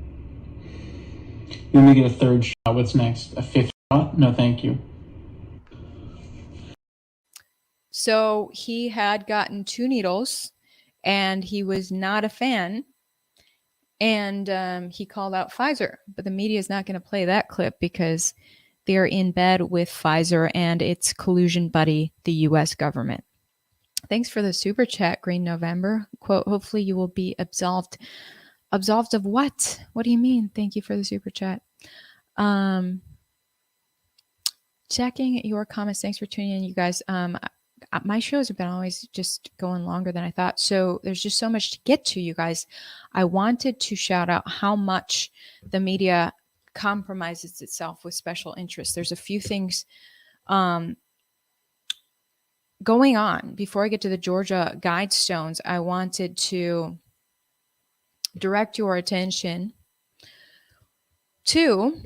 You want me to get a third shot? What's next? A 5th shot? No, thank you. So he had gotten 2 needles and he was not a fan. And he called out Pfizer, but the media is not going to play that clip because they're in bed with Pfizer and its collusion buddy, the U.S. government. Thanks for the super chat, Green November. Quote, hopefully you will be absolved. Absolved of what? What do you mean? Thank you for the super chat. Checking your comments. Thanks for tuning in, you guys. My shows have been always just going longer than I thought. So there's just so much to get to, you guys. I wanted to shout out how much the media compromises itself with special interests. There's a few things going on. Before I get to the Georgia guidestones, I wanted to direct your attention to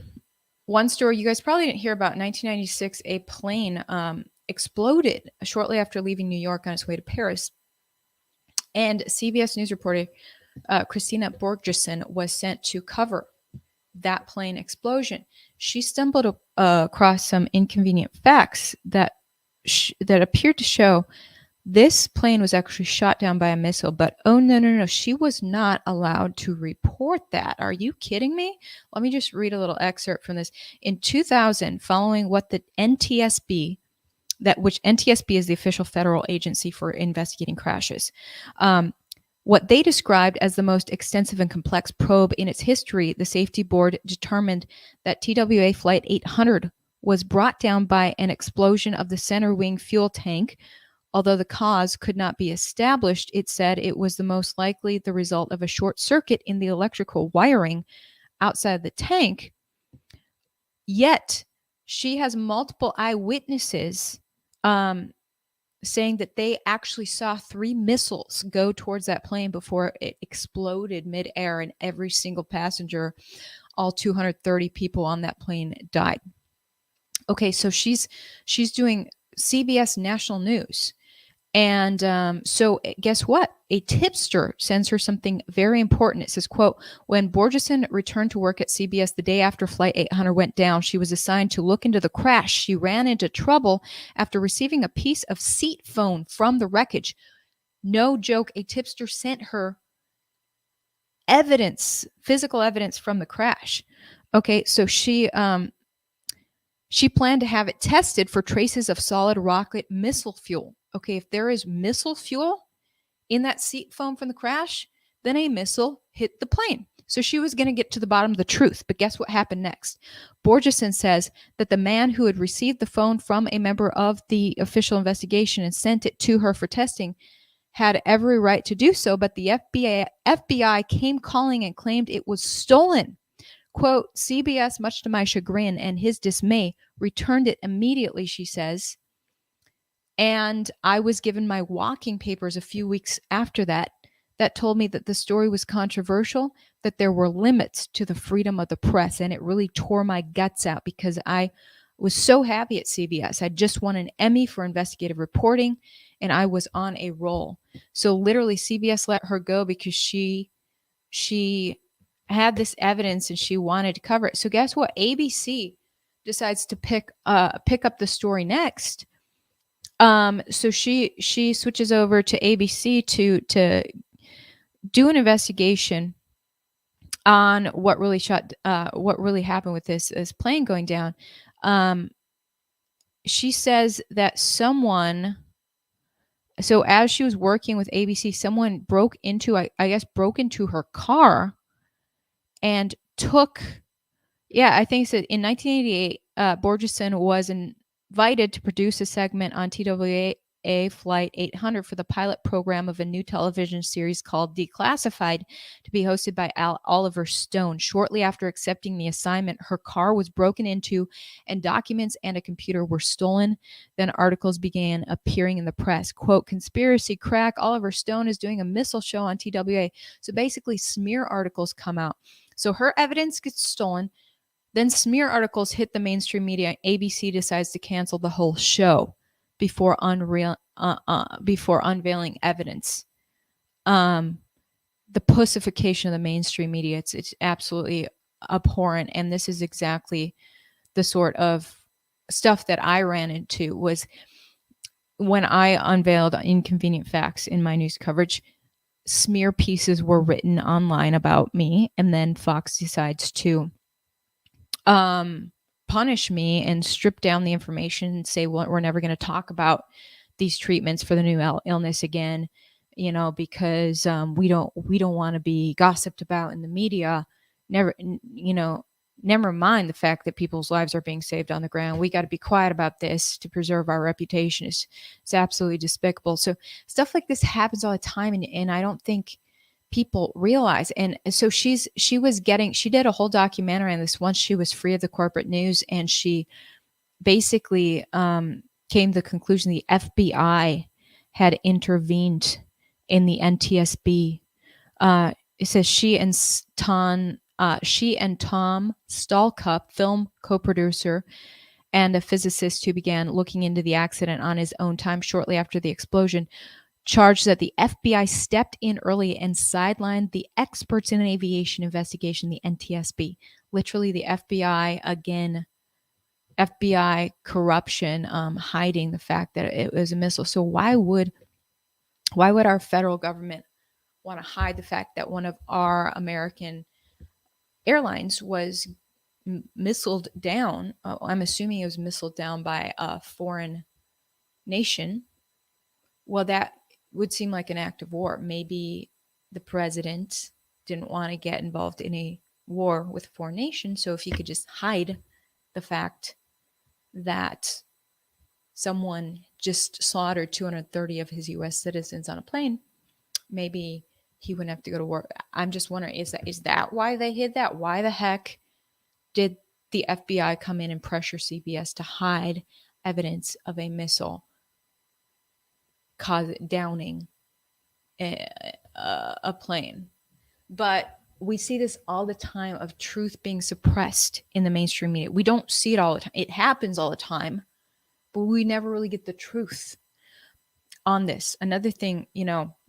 one story you guys probably didn't hear about. In 1996, a plane exploded shortly after leaving New York on its way to Paris. And CBS News reporter Christina Borgerson was sent to cover that plane explosion. She stumbled across some inconvenient facts that appeared to show this plane was actually shot down by a missile, but oh, no. She was not allowed to report that. Are you kidding me? Let me just read a little excerpt from this. In 2000, following what the NTSB, which NTSB is the official federal agency for investigating crashes, what they described as the most extensive and complex probe in its history, the safety board determined that TWA Flight 800 was brought down by an explosion of the center wing fuel tank. Although the cause could not be established, it said it was the most likely the result of a short circuit in the electrical wiring outside the tank. Yet, she has multiple eyewitnesses saying that they actually saw 3 missiles go towards that plane before it exploded midair, and every single passenger, all 230 people on that plane, died. Okay, so she's doing CBS National News. And so guess what? A tipster sends her something very important. It says, quote, when Borgerson returned to work at CBS the day after Flight 800 went down, she was assigned to look into the crash. She ran into trouble after receiving a piece of seat foam from the wreckage. No joke. A tipster sent her evidence, physical evidence from the crash. Okay, so she planned to have it tested for traces of solid rocket missile fuel. Okay, if there is missile fuel in that seat foam from the crash, then a missile hit the plane. So she was going to get to the bottom of the truth. But guess what happened next? Borgerson says that the man who had received the phone from a member of the official investigation and sent it to her for testing had every right to do so, but the FBI came calling and claimed it was stolen. Quote, CBS, much to my chagrin and his dismay, returned it immediately, she says. And I was given my walking papers a few weeks after that. that told me that the story was controversial, that there were limits to the freedom of the press, and it really tore my guts out because I was so happy at CBS. I just won an Emmy for investigative reporting, and I was on a roll. So literally, CBS let her go because she had this evidence and she wanted to cover it. So guess what? ABC decides to pick up the story next. So she switches over to ABC to do an investigation on what really happened with this plane going down. She says that so as she was working with ABC, someone broke into her car and took, I think it said in 1988, Borgeson was invited to produce a segment on TWA Flight 800 for the pilot program of a new television series called Declassified, to be hosted by Oliver Stone. Shortly after accepting the assignment, her car was broken into and documents and a computer were stolen. Then articles began appearing in the press. Quote, conspiracy crack, Oliver Stone is doing a missile show on TWA. So basically smear articles come out. So her evidence gets stolen. Then smear articles hit the mainstream media. ABC decides to cancel the whole show before unveiling evidence. The pussification of the mainstream media, it's absolutely abhorrent. And this is exactly the sort of stuff that I ran into was when I unveiled inconvenient facts in my news coverage. Smear pieces were written online about me, and then Fox decides to punish me and strip down the information and say, well, we're never going to talk about these treatments for the new illness again, because we don't want to be gossiped about in the media. Never mind the fact that people's lives are being saved on the ground. We got to be quiet about this to preserve our reputation. It's absolutely despicable. So stuff like this happens all the time, and I don't think people realize. And so she did a whole documentary on this once she was free of the corporate news, and she basically came to the conclusion the FBI had intervened in the NTSB. It says she and Tom Stallcup, film co-producer and a physicist who began looking into the accident on his own time shortly after the explosion, charged that the FBI stepped in early and sidelined the experts in an aviation investigation, the NTSB. Literally, the FBI, again, FBI corruption, hiding the fact that it was a missile. So why would our federal government want to hide the fact that one of our American airlines was missiled down? I'm assuming it was missiled down by a foreign nation. Well, that would seem like an act of war. Maybe the president didn't want to get involved in a war with a foreign nation. So if he could just hide the fact that someone just slaughtered 230 of his U.S. citizens on a plane, maybe he wouldn't have to go to war. I'm just wondering, is that why they hid that? Why the heck did the FBI come in and pressure CBS to hide evidence of a missile downing a plane? But we see this all the time of truth being suppressed in the mainstream media. We don't see it all the time. It happens all the time, but we never really get the truth on this. Another thing,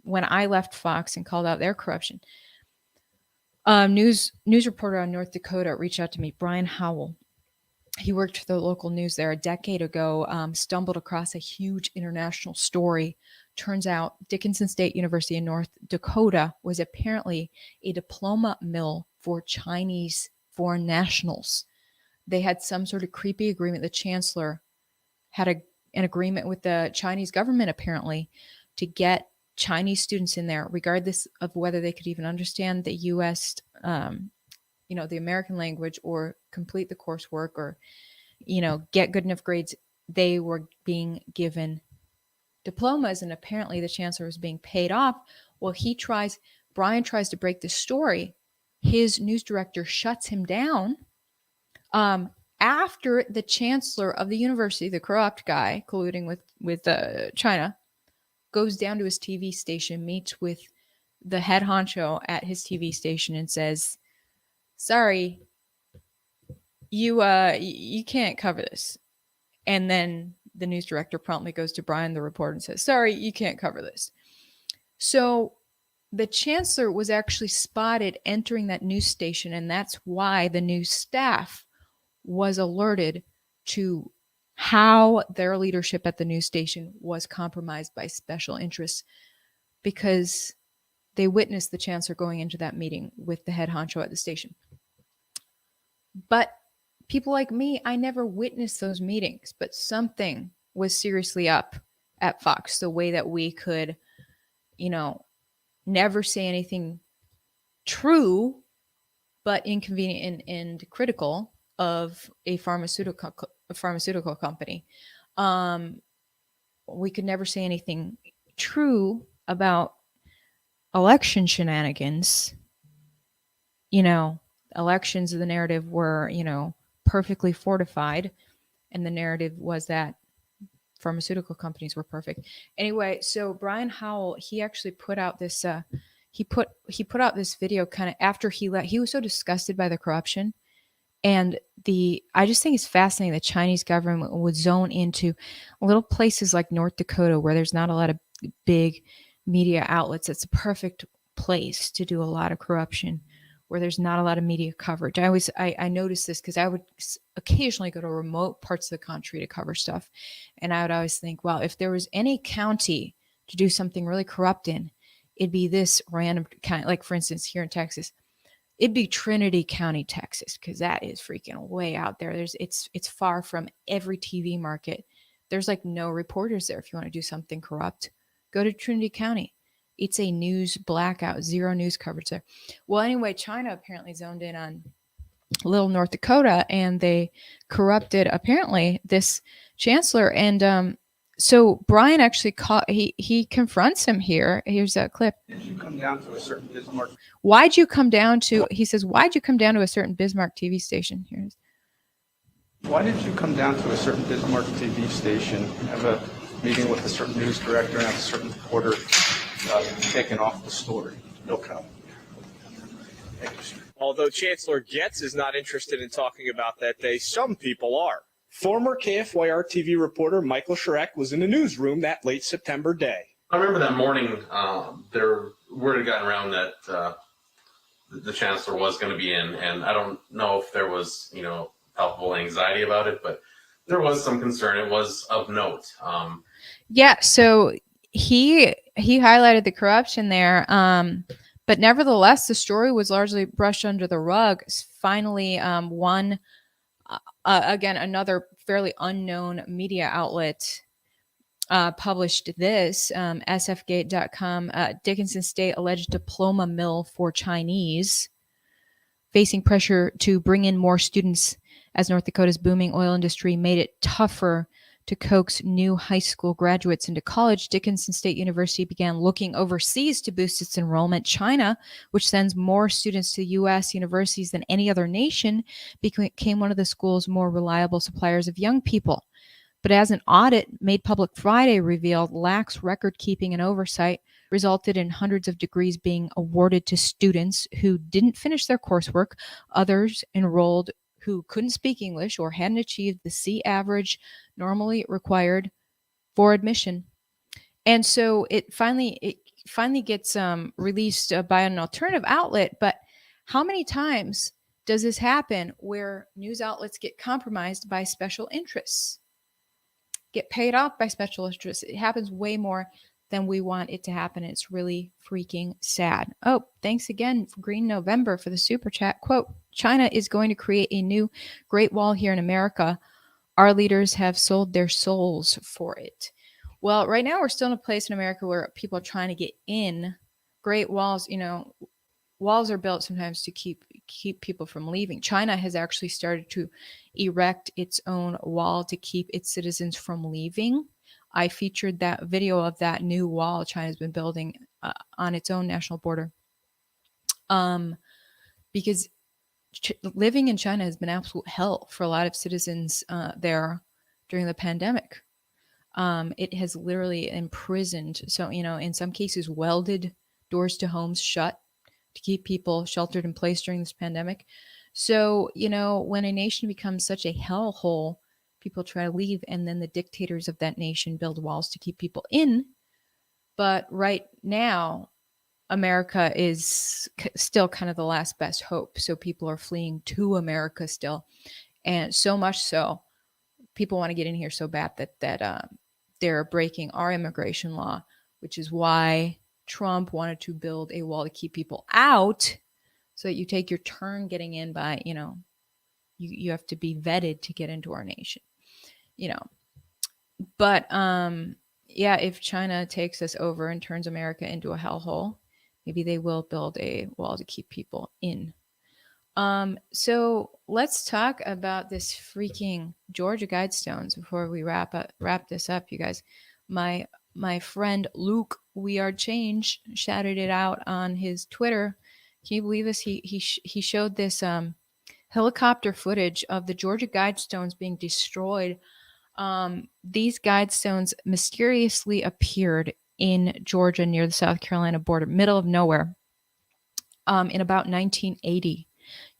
when I left Fox and called out their corruption, news reporter on North Dakota reached out to me, Brian Howell. He worked for the local news there a decade ago, stumbled across a huge international story. Turns out Dickinson State University in North Dakota was apparently a diploma mill for Chinese foreign nationals. They had some sort of creepy agreement. The chancellor had an agreement with the Chinese government, apparently, to get Chinese students in there, regardless of whether they could even understand the U.S., the American language, or complete the coursework, or, get good enough grades. They were being given diplomas, and apparently the chancellor was being paid off. Well, Brian tries to break the story. His news director shuts him down. After the chancellor of the university, the corrupt guy colluding with China, goes down to his TV station, meets with the head honcho at his TV station and says, "Sorry, you can't cover this." And then the news director promptly goes to Brian, the reporter, and says, "Sorry, you can't cover this." So the chancellor was actually spotted entering that news station, and that's why the news staff was alerted to how their leadership at the news station was compromised by special interests, because they witnessed the chancellor going into that meeting with the head honcho at the station. But people like me, I never witnessed those meetings, but something was seriously up at Fox, the way that we could, never say anything true, but inconvenient and critical of a pharmaceutical company. We could never say anything true about election shenanigans. Elections, the narrative were, perfectly fortified, and the narrative was that pharmaceutical companies were perfect. Anyway, so Brian Howell, he actually put out this he put out this video kind of after he was so disgusted by the corruption. And I just think it's fascinating the Chinese government would zone into little places like North Dakota, where there's not a lot of big media outlets. It's a perfect place to do a lot of corruption, where there's not a lot of media coverage. I noticed this because I would occasionally go to remote parts of the country to cover stuff. And I would always think, well, if there was any county to do something really corrupt in, it'd be this random county. Like, for instance, here in Texas, it'd be Trinity County, Texas, because that is freaking way out there. It's far from every TV market. There's like no reporters there. If you want to do something corrupt, go to Trinity County. It's a news blackout, zero news coverage there. Well, anyway, China apparently zoned in on little North Dakota, and they corrupted apparently this chancellor. And so Brian actually he confronts him here. Here's that clip. Did you come down to a certain Bismarck? Why'd you come down to? He says, "Why'd you come down to a certain Bismarck TV station?" Here's. Why did you come down to a certain Bismarck TV station, have a meeting with a certain news director, and have a certain reporter taken off the story? No comment. Thank you, sir. Although Chancellor Getz is not interested in talking about that day, some people are. Former KFYR TV reporter Michael Shrek was in the newsroom that late September day. I remember that morning, word had gotten around that the chancellor was going to be in, and I don't know if there was, palpable anxiety about it, but there was some concern. It was of note. Yeah, so he highlighted the corruption there, but nevertheless, the story was largely brushed under the rug. Finally, again, another fairly unknown media outlet published this, sfgate.com, Dickinson State alleged diploma mill for Chinese, facing pressure to bring in more students as North Dakota's booming oil industry made it tougher to coax new high school graduates into college. Dickinson State University began looking overseas to boost its enrollment. China, which sends more students to U.S. universities than any other nation, became one of the school's more reliable suppliers of young people. But as an audit made public Friday revealed, lax record keeping and oversight resulted in hundreds of degrees being awarded to students who didn't finish their coursework. Others enrolled who couldn't speak English or hadn't achieved the C average normally required for admission. And so it finally gets released by an alternative outlet. But how many times does this happen where news outlets get compromised by special interests, get paid off by special interests? It happens way more than we want it to happen. It's really freaking sad. Oh, thanks again for Green November for the super chat. Quote, China is going to create a new Great Wall here in America. Our leaders have sold their souls for it. Well, right now we're still in a place in America where people are trying to get in. Great walls, walls are built sometimes to keep people from leaving. China has actually started to erect its own wall to keep its citizens from leaving. I featured that video of that new wall China's been building on its own national border. Because living in China has been absolute hell for a lot of citizens there during the pandemic. It has literally imprisoned, so, in some cases welded doors to homes shut to keep people sheltered in place during this pandemic. So, when a nation becomes such a hellhole, people try to leave, and then the dictators of that nation build walls to keep people in. But right now, America is still kind of the last best hope. So people are fleeing to America still. And so much so, people want to get in here so bad that they're breaking our immigration law, which is why Trump wanted to build a wall to keep people out, so that you take your turn getting in by, you have to be vetted to get into our nation, But yeah, if China takes us over and turns America into a hellhole, maybe they will build a wall to keep people in. So let's talk about this freaking Georgia Guidestones before we wrap this up, you guys. My friend Luke, We Are Change, shouted it out on his Twitter. Can you believe this? He showed this helicopter footage of the Georgia Guidestones being destroyed. These Guidestones mysteriously appeared in Georgia near the South Carolina border, middle of nowhere, in about 1980.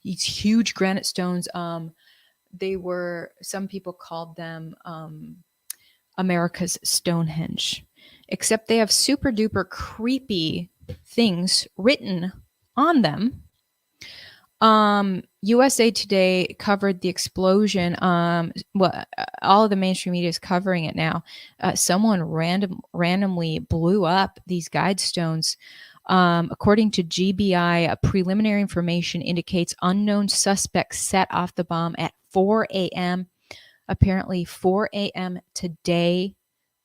These huge granite stones. They were, some people called them America's Stonehenge, except they have super duper creepy things written on them. USA Today covered the explosion. Well, all of the mainstream media is covering it now. Someone randomly blew up these Guidestones. According to GBI, preliminary information indicates unknown suspects set off the bomb at 4 a.m. Apparently, 4 a.m. today,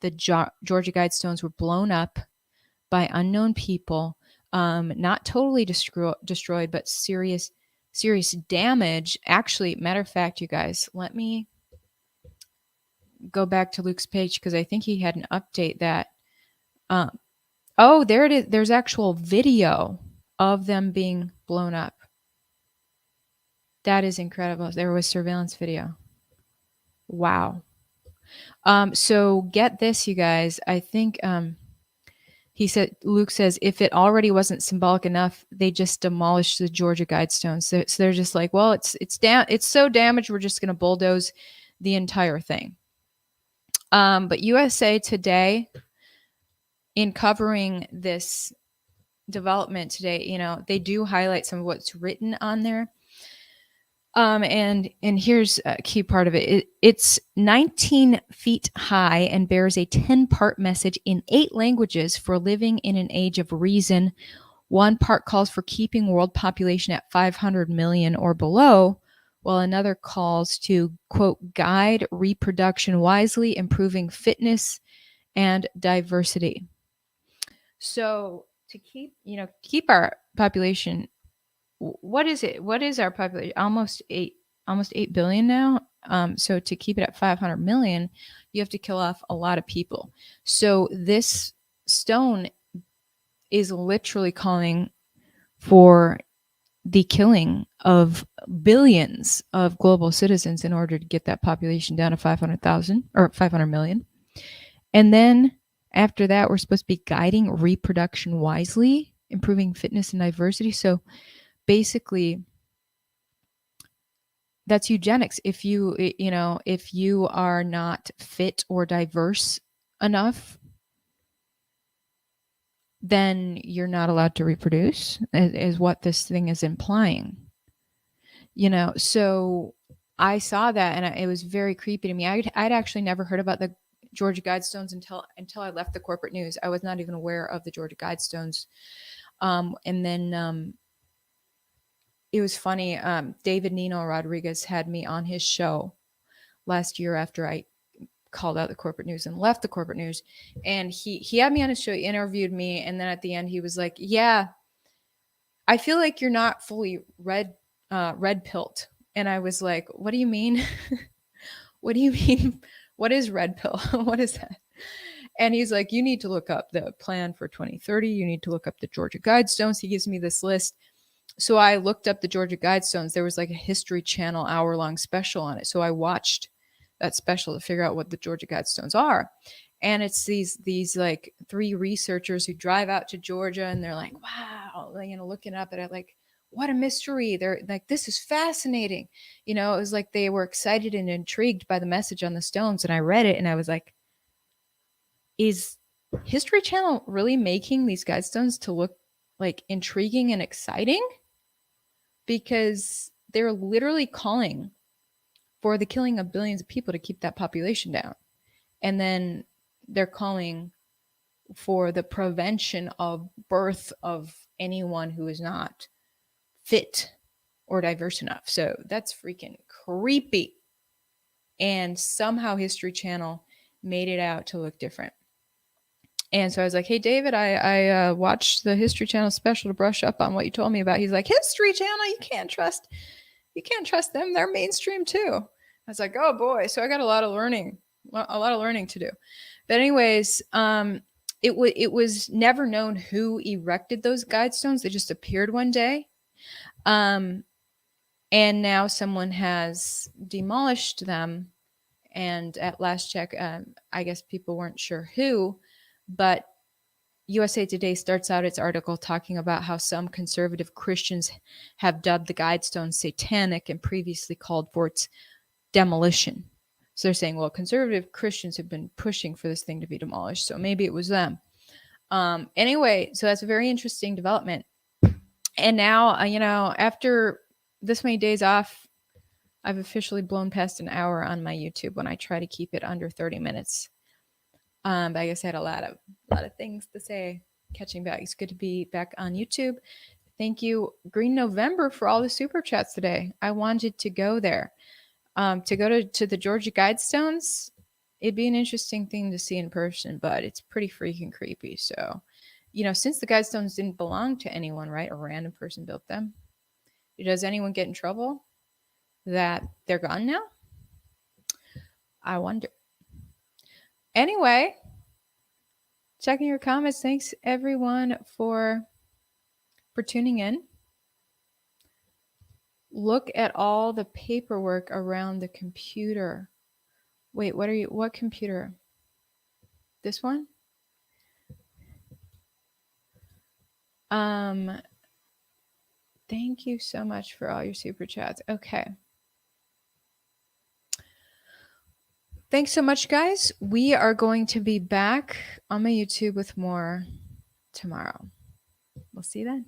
the Georgia Guidestones were blown up by unknown people. Not totally destroyed, but serious damage. Actually, matter of fact, you guys, let me go back to Luke's page because I think he had an update that. Oh, there it is. There's actual video of them being blown up. That is incredible. There was surveillance video. Wow. So get this, you guys. I think Luke says, if it already wasn't symbolic enough, they just demolished the Georgia Guidestones. So they're just like, well, it's so damaged, we're just going to bulldoze the entire thing. But USA Today, in covering this development today, they do highlight some of what's written on there. And here's a key part of it. It's 19 feet high and bears a 10-part message in 8 languages for living in an age of reason. One part calls for keeping world population at 500 million or below, while another calls to, quote, guide reproduction wisely, improving fitness and diversity. So to keep our population, what is it? What is our population? Almost 8 billion now. So to keep it at 500 million, you have to kill off a lot of people. So this stone is literally calling for the killing of billions of global citizens in order to get that population down to 500,000 or 500 million. And then after that, we're supposed to be guiding reproduction wisely, improving fitness and diversity. So basically, that's eugenics. If you are not fit or diverse enough, then you're not allowed to reproduce, is what this thing is implying. So I saw that and it was very creepy to me. I'd actually never heard about the Georgia Guidestones until I left the corporate news. I was not even aware of the Georgia Guidestones. And then it was funny. David Nino Rodriguez had me on his show last year after I called out the corporate news and left the corporate news. And he had me on his show, he interviewed me. And then at the end, he was like, yeah, I feel like you're not fully red pilled. And I was like, what do you mean? What do you mean? What is red pill? What is that? And he's like, you need to look up the plan for 2030. You need to look up the Georgia Guidestones. He gives me this list. So I looked up the Georgia Guidestones. There was like a History Channel hour-long special on it. So I watched that special to figure out what the Georgia Guidestones are. And it's these like 3 researchers who drive out to Georgia, and they're like, wow, looking up at it like, what a mystery. They're like, this is fascinating. It was like they were excited and intrigued by the message on the stones. And I read it and I was like, is History Channel really making these guidestones to look like intriguing and exciting? Because they're literally calling for the killing of billions of people to keep that population down. And then they're calling for the prevention of birth of anyone who is not fit or diverse enough. So that's freaking creepy. And somehow History Channel made it out to look different. And so I was like, hey, David, I watched the History Channel special to brush up on what you told me about. He's like, History Channel, you can't trust them. They're mainstream too. I was like, oh boy. So I got a lot of learning to do. But anyways, it was never known who erected those guidestones. They just appeared one day. And now someone has demolished them. And at last check, I guess people weren't sure who, but USA Today starts out its article talking about how some conservative Christians have dubbed the guidestones satanic and previously called for its demolition. So they're saying, well, conservative Christians have been pushing for this thing to be demolished, so maybe it was them. Anyway, so that's a very interesting development. And now, after this many days off, I've officially blown past an hour on my YouTube when I try to keep it under 30 minutes. But I guess I had a lot of things to say. Catching back. It's good to be back on YouTube. Thank you, Green November, for all the super chats today. I wanted to go there. To go to the Georgia Guidestones, it'd be an interesting thing to see in person, but it's pretty freaking creepy. So, since the Guidestones didn't belong to anyone, right? A random person built them. Does anyone get in trouble that they're gone now? I wonder. Anyway, checking your comments. Thanks everyone for tuning in. Look at all the paperwork around the computer. Wait, what computer? This one? Thank you so much for all your super chats. Okay. Thanks so much, guys. We are going to be back on my YouTube with more tomorrow. We'll see you then.